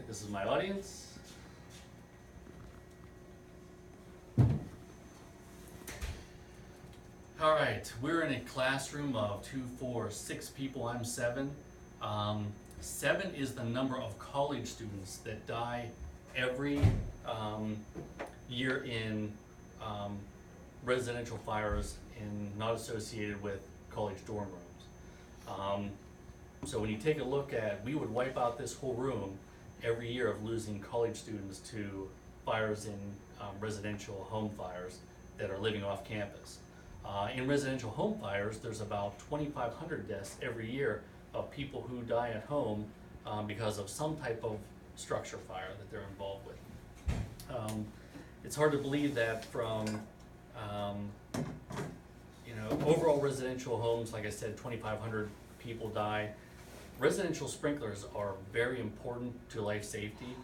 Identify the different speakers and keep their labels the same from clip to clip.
Speaker 1: This is my audience. All right, we're in a classroom of 2, 4, 6 people. I'm 7. 7 is the number of college students that die every year in residential fires not associated with college dorm rooms. So when you take a look at, we would wipe out this whole room every year of losing college students to fires in residential home fires that are living off campus. In residential home fires, there's about 2,500 deaths every year of people who die at home because of some type of structure fire that they're involved with. It's hard to believe that from overall residential homes, like I said, 2,500 people die. Residential sprinklers are very important to life safety.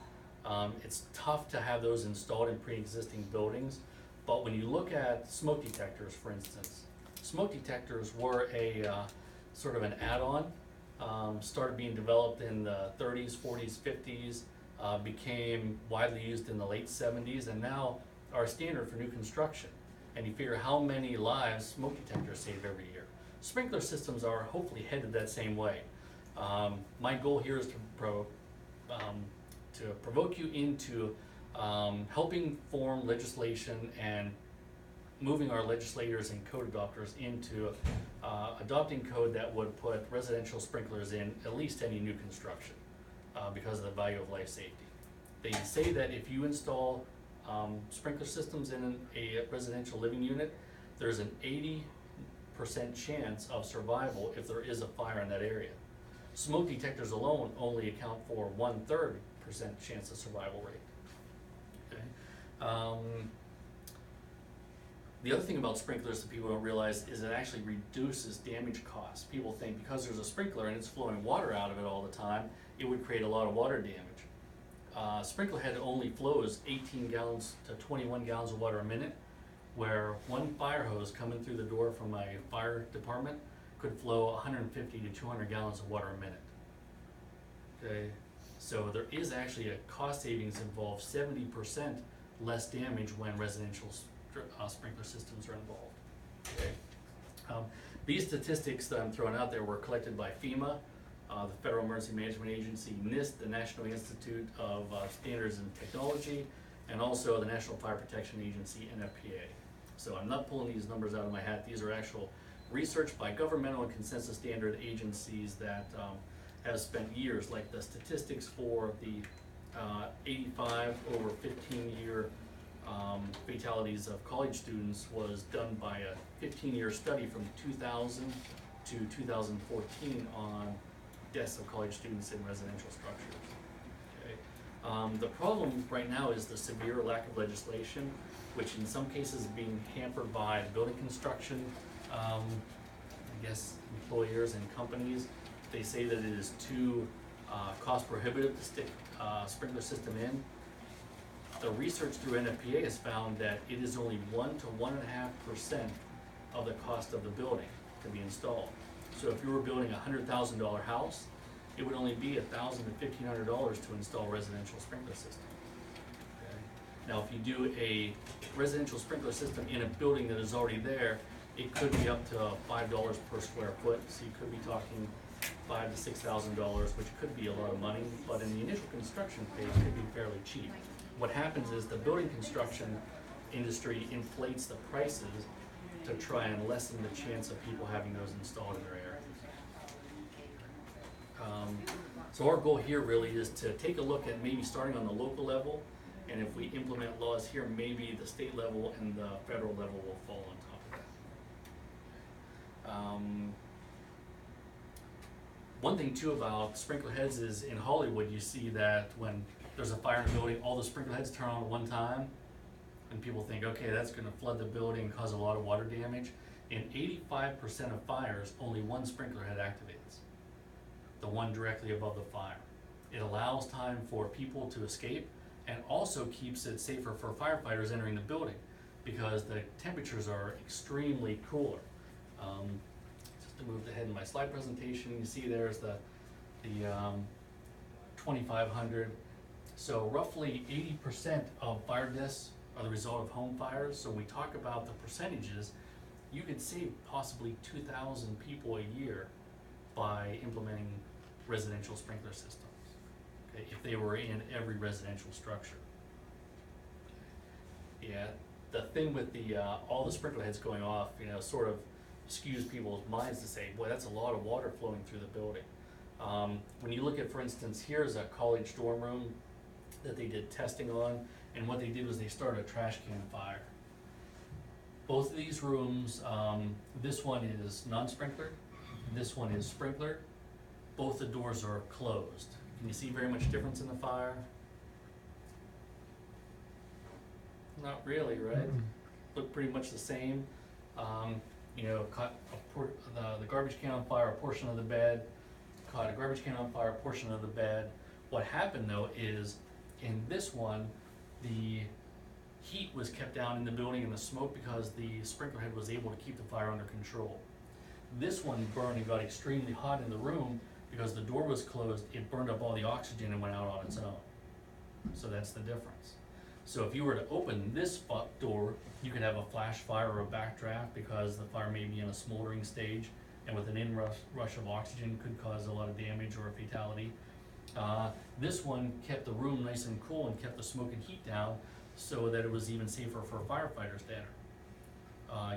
Speaker 1: It's tough to have those installed in pre-existing buildings, but when you look at smoke detectors, for instance, smoke detectors were a sort of an add-on, started being developed in the 30s, 40s, 50s, became widely used in the late 70s, and now are standard for new construction. And you figure how many lives smoke detectors save every year. Sprinkler systems are hopefully headed that same way. My goal here is to provoke you into helping form legislation and moving our legislators and code adopters into adopting code that would put residential sprinklers in at least any new construction because of the value of life safety. They say that if you install sprinkler systems in a residential living unit, there's an 80% chance of survival if there is a fire in that area. Smoke detectors alone only account for 1/3% chance of survival rate. Okay. The other thing about sprinklers that people don't realize is it actually reduces damage costs. People think because there's a sprinkler and it's flowing water out of it all the time, it would create a lot of water damage. Sprinkler head only flows 18 gallons to 21 gallons of water a minute, where one fire hose coming through the door from my fire department could flow 150 to 200 gallons of water a minute. Okay, so there is actually a cost savings involved, 70% less damage when residential sprinkler systems are involved. Okay. These statistics that I'm throwing out there were collected by FEMA, the Federal Emergency Management Agency, NIST, the National Institute of Standards and Technology, and also the National Fire Protection Agency, NFPA. So I'm not pulling these numbers out of my hat. These are actual research by governmental and consensus standard agencies that have spent years, like the statistics for the 85 over 15-year fatalities of college students was done by a 15-year study from 2000 to 2014 on deaths of college students in residential structures. Okay. The problem right now is the severe lack of legislation, which in some cases is being hampered by building construction, employers and companies. They say that it is too cost prohibitive to stick a sprinkler system in. The research through NFPA has found that it is only 1 to 1.5% of the cost of the building to be installed. So if you were building a $100,000 house, it would only be $1,000 to $1,500 to install a residential sprinkler system. Okay. Now, if you do a residential sprinkler system in a building that is already there, it could be up to $5 per square foot. So you could be talking $5,000 to $6,000, which could be a lot of money, but in the initial construction phase, it could be fairly cheap. What happens is the building construction industry inflates the prices to try and lessen the chance of people having those installed in their areas. So our goal here really is to take a look at maybe starting on the local level, and if we implement laws here, maybe the state level and the federal level will fall on top of that. One thing too about sprinkler heads is in Hollywood you see that when there's a fire in the building, all the sprinkler heads turn on at one time, and people think, okay, that's going to flood the building and cause a lot of water damage. In 85% of fires, only one sprinkler head activates, the one directly above the fire. It allows time for people to escape and also keeps it safer for firefighters entering the building because the temperatures are extremely cooler. Just to move ahead in my slide presentation, you see there's the 2,500 So roughly 80% of fire deaths are the result of home fires. So when we talk about the percentages, you could save possibly 2,000 people a year by implementing residential sprinkler systems, okay, if they were in every residential structure. Yeah, the thing with the all the sprinkler heads going off, sort of skews people's minds to say, boy, that's a lot of water flowing through the building. When you look at, for instance, here's a college dorm room that they did testing on, and what they did was they started a trash can fire. Both of these rooms, this one is non-sprinkler, this one is sprinkler. Both the doors are closed. Can you see very much difference in the fire? Not really, right? Look pretty much the same. Caught the garbage can on fire, a portion of the bed. Caught a garbage can on fire, a portion of the bed. What happened though is, in this one, the heat was kept down in the building and the smoke because the sprinkler head was able to keep the fire under control. This one burned and got extremely hot in the room because the door was closed. It burned up all the oxygen and went out on its own. So that's the difference. So if you were to open this door, you could have a flash fire or a backdraft because the fire may be in a smoldering stage, and with an inrush of oxygen could cause a lot of damage or a fatality. This one kept the room nice and cool and kept the smoke and heat down so that it was even safer for firefighters to enter.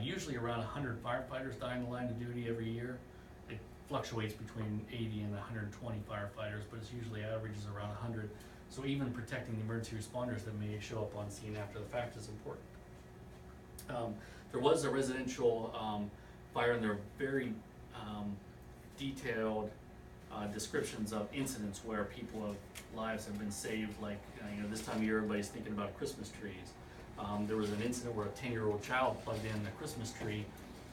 Speaker 1: Usually around 100 firefighters die in the line of duty every year. It fluctuates between 80 and 120 firefighters, but it's usually averages around 100. So even protecting the emergency responders that may show up on scene after the fact is important. There was a residential fire, and there are very detailed descriptions of incidents where people's lives have been saved. Like this time of year, everybody's thinking about Christmas trees. There was an incident where a 10-year-old child plugged in the Christmas tree.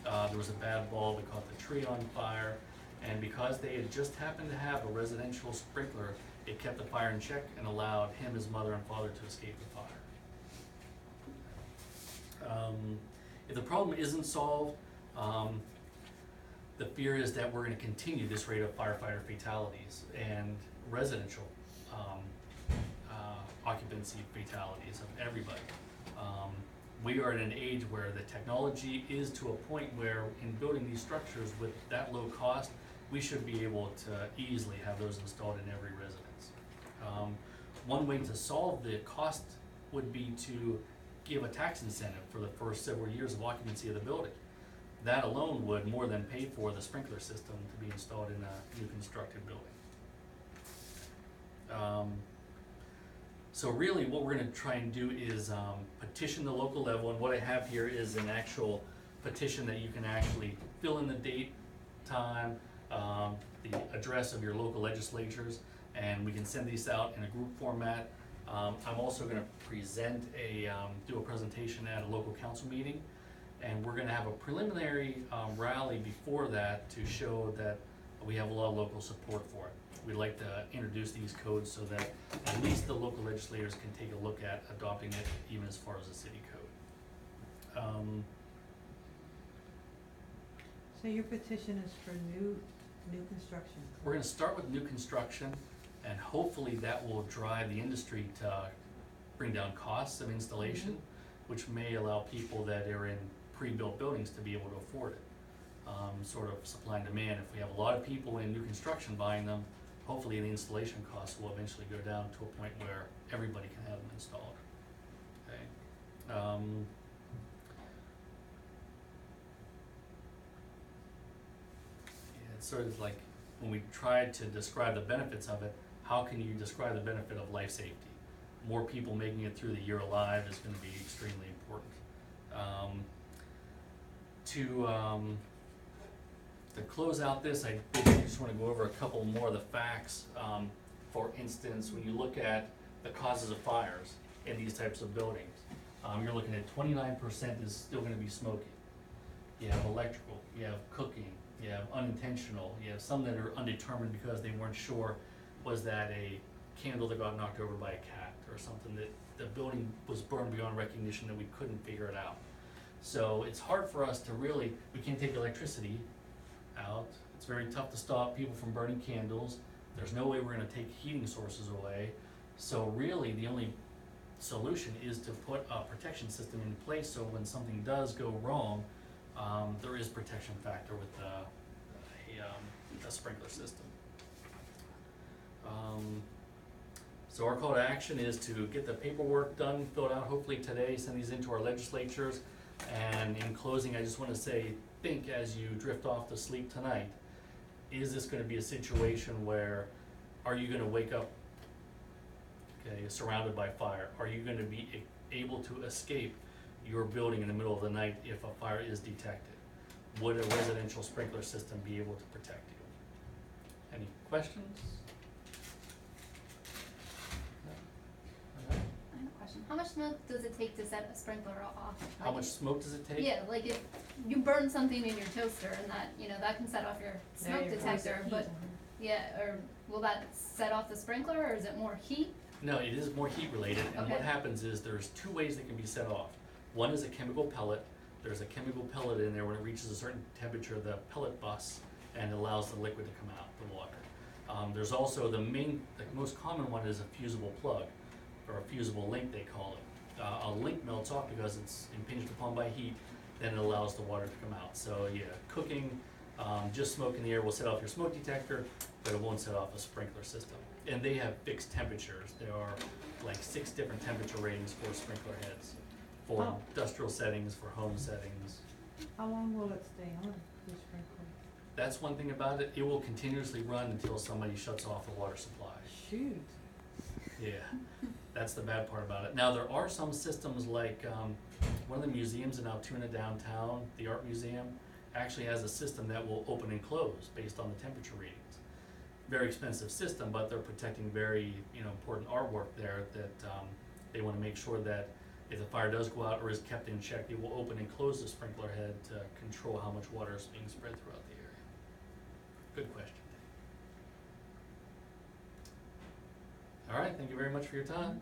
Speaker 1: There was a bad bulb that caught the tree on fire, and because they had just happened to have a residential sprinkler, it kept the fire in check and allowed him, his mother, and father to escape the fire. If the problem isn't solved, the fear is that we're going to continue this rate of firefighter fatalities and residential occupancy fatalities of everybody. We are at an age where the technology is to a point where in building these structures with that low cost, we should be able to easily have those installed in every residence. One way to solve the cost would be to give a tax incentive for the first several years of occupancy of the building. That alone would more than pay for the sprinkler system to be installed in a new constructed building. So really what we're going to try and do is petition the local level, and what I have here is an actual petition that you can actually fill in the date, time, the address of your local legislatures, and we can send these out in a group format. I'm also going to do a presentation at a local council meeting, and we're going to have a preliminary rally before that to show that we have a lot of local support for it. We'd like to introduce these codes so that at least the local legislators can take a look at adopting it, even as far as the city code.
Speaker 2: So your petition is for new construction?
Speaker 1: We're going to start with new construction, and hopefully that will drive the industry to bring down costs of installation, which may allow people that are in pre-built buildings to be able to afford it. Sort of supply and demand. If we have a lot of people in new construction buying them, hopefully the installation costs will eventually go down to a point where everybody can have them installed. Okay. It's sort of like when we tried to describe the benefits of it, how can you describe the benefit of life safety? More people making it through the year alive is going to be extremely important. To close out this, I basically just want to go over a couple more of the facts. For instance, when you look at the causes of fires in these types of buildings, you're looking at 29% is still going to be smoking. You have electrical, you have cooking, you have unintentional, you have some that are undetermined because they weren't sure, was that a candle that got knocked over by a cat or something, that the building was burned beyond recognition that we couldn't figure it out. So it's hard for us to really, we can't take electricity out. It's very tough to stop people from burning candles. There's no way we're going to take heating sources away. So really, the only solution is to put a protection system in place, so when something does go wrong, there is protection factor with a sprinkler system. So our call to action is to get the paperwork done, filled out hopefully today, send these into our legislatures. And in closing, I just wanna say, think as you drift off to sleep tonight, is this gonna be a situation where, are you gonna wake up, okay, surrounded by fire? Are you gonna be able to escape your building in the middle of the night if a fire is detected? Would a residential sprinkler system be able to protect you? Any questions? No?
Speaker 3: I have a question. How much smoke does it take to set a sprinkler off?
Speaker 1: How much smoke does it take?
Speaker 3: Yeah, like if you burn something in your toaster and that, you know, that can set off your
Speaker 2: Now
Speaker 3: smoke
Speaker 2: you're
Speaker 3: detector,
Speaker 2: forcing
Speaker 3: but,
Speaker 2: heat.
Speaker 3: yeah, or will that set off the sprinkler, or is it more heat?
Speaker 1: No, it is more heat related, and what
Speaker 3: Okay.
Speaker 1: happens is there's two ways that can be set off. One is a chemical pellet. There's a chemical pellet in there. When it reaches a certain temperature, the pellet busts and it allows the liquid to come out, the water. There's also the most common one is a fusible plug, or a fusible link they call it. A link melts off because it's impinged upon by heat, then it allows the water to come out. So yeah, cooking, just smoke in the air will set off your smoke detector, but it won't set off a sprinkler system. And they have fixed temperatures. There are like 6 different temperature ratings for sprinkler heads, for
Speaker 2: Oh.
Speaker 1: industrial settings, for home settings.
Speaker 2: How long will it stay on, the sprinkler?
Speaker 1: That's one thing about it. It will continuously run until somebody shuts off the water supply.
Speaker 2: Shoot.
Speaker 1: Yeah, that's the bad part about it. Now, there are some systems like, one of the museums in Altoona downtown, the art museum, actually has a system that will open and close based on the temperature readings. Very expensive system, but they're protecting very, important artwork there that, they wanna make sure that if the fire does go out or is kept in check, it will open and close the sprinkler head to control how much water is being spread throughout the area. Good question. All right, thank you very much for your time.